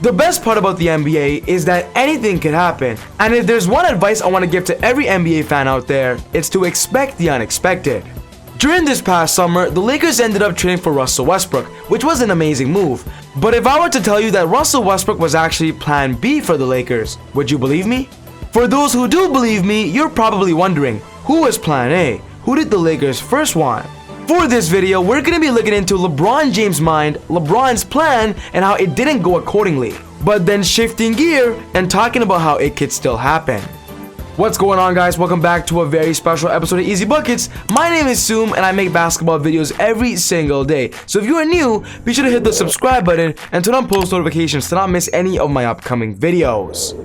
The best part about the NBA is that anything can happen, and if there's one advice I want to give to every NBA fan out there, it's to expect the unexpected. During this past summer, the Lakers ended up trading for Russell Westbrook, which was an amazing move. But if I were to tell you that Russell Westbrook was actually plan B for the Lakers, would you believe me? For those who do believe me, you're probably wondering, who was plan A? Who did the Lakers first want? For this video, we're going to be looking into LeBron James' mind, LeBron's plan, and how it didn't go accordingly. But then shifting gear and talking about how it could still happen. What's going on, guys? Welcome back to a very special episode of Easy Buckets. My name is Soom and I make basketball videos every single day. So if you are new, be sure to hit the subscribe button and turn on post notifications to not miss any of my upcoming videos.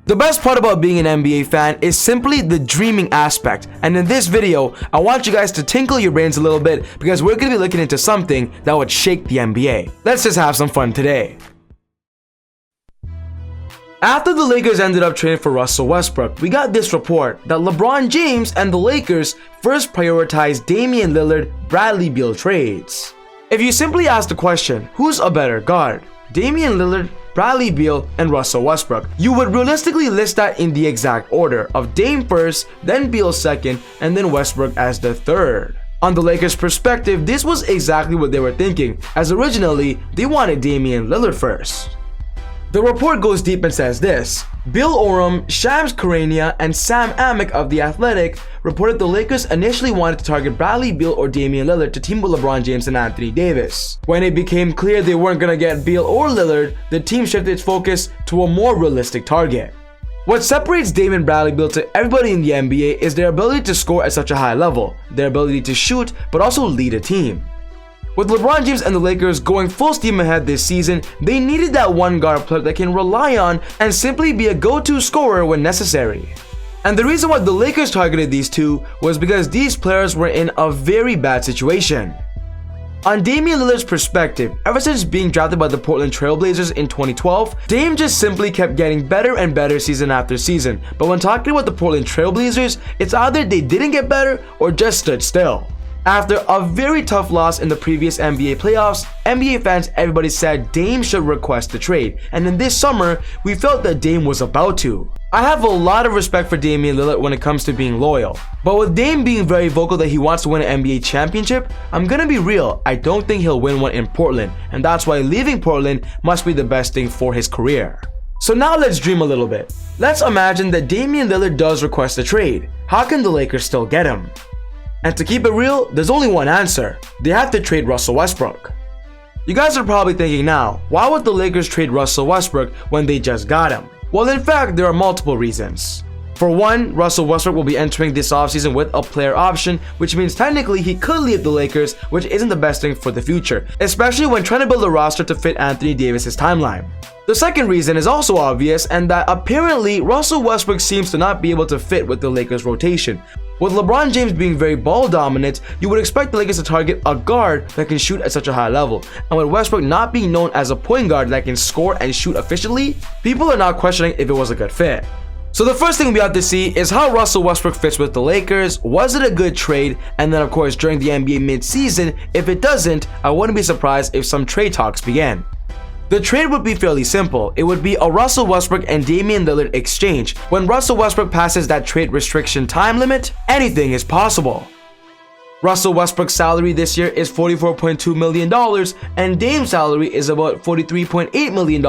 The best part about being an NBA fan is simply the dreaming aspect, and in this video, I want you guys to tinkle your brains a little bit because we're going to be looking into something that would shake the NBA. Let's just have some fun today. After the Lakers ended up trading for Russell Westbrook, we got this report that LeBron James and the Lakers first prioritized Damian Lillard, Bradley Beal trades. If you simply ask the question, who's a better guard? Damian Lillard, Bradley Beal, and Russell Westbrook, you would realistically list that in the exact order of Dame first, then Beal second, and then Westbrook as the third. On the Lakers' perspective, this was exactly what they were thinking, as originally, they wanted Damian Lillard first. The report goes deep and says this: Bill Oram, Shams Charania, and Sam Amick of The Athletic reported the Lakers initially wanted to target Bradley Beal or Damian Lillard to team with LeBron James and Anthony Davis. When it became clear they weren't going to get Beal or Lillard, the team shifted its focus to a more realistic target. What separates Dame and Bradley Beal to everybody in the NBA is their ability to score at such a high level, their ability to shoot, but also lead a team. With LeBron James and the Lakers going full steam ahead this season, they needed that one guard player that can rely on and simply be a go-to scorer when necessary. And the reason why the Lakers targeted these two was because these players were in a very bad situation. On Damian Lillard's perspective, ever since being drafted by the Portland Trail Blazers in 2012, Dame just simply kept getting better and better season after season. But when talking about the Portland Trail Blazers, it's either they didn't get better or just stood still. After a very tough loss in the previous NBA playoffs, NBA fans everybody said Dame should request the trade, and in this summer, we felt that Dame was about to. I have a lot of respect for Damian Lillard when it comes to being loyal, but with Dame being very vocal that he wants to win an NBA championship, I'm gonna be real, I don't think he'll win one in Portland, and that's why leaving Portland must be the best thing for his career. So now let's dream a little bit. Let's imagine that Damian Lillard does request a trade. How can the Lakers still get him? And to keep it real, there's only one answer. They have to trade Russell Westbrook. You guys are probably thinking now, why would the Lakers trade Russell Westbrook when they just got him? Well, in fact, there are multiple reasons. For one, Russell Westbrook will be entering this offseason with a player option, which means technically he could leave the Lakers, which isn't the best thing for the future, especially when trying to build a roster to fit Anthony Davis' timeline. The second reason is also obvious, and that apparently Russell Westbrook seems to not be able to fit with the Lakers' rotation. With LeBron James being very ball dominant, you would expect the Lakers to target a guard that can shoot at such a high level. And with Westbrook not being known as a point guard that can score and shoot efficiently, people are now questioning if it was a good fit. So the first thing we have to see is how Russell Westbrook fits with the Lakers. Was it a good trade? And then of course during the NBA mid-season, if it doesn't, I wouldn't be surprised if some trade talks began. The trade would be fairly simple. It would be a Russell Westbrook and Damian Lillard exchange. When Russell Westbrook passes that trade restriction time limit, anything is possible. Russell Westbrook's salary this year is $44.2 million and Dame's salary is about $43.8 million.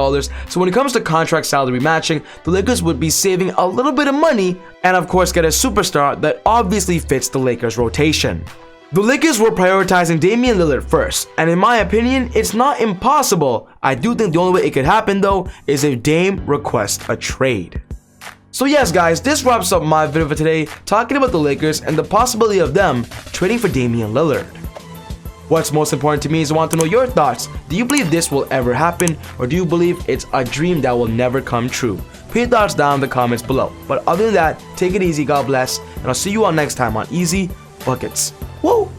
So when it comes to contract salary matching, the Lakers would be saving a little bit of money and of course get a superstar that obviously fits the Lakers' rotation. The Lakers were prioritizing Damian Lillard first, and in my opinion, it's not impossible. I do think the only way it could happen though is if Dame requests a trade. So yes guys, this wraps up my video for today, talking about the Lakers and the possibility of them trading for Damian Lillard. What's most important to me is I want to know your thoughts. Do you believe this will ever happen, or do you believe it's a dream that will never come true? Put your thoughts down in the comments below. But other than that, take it easy, God bless, and I'll see you all next time on Easy Buckets. Whoa!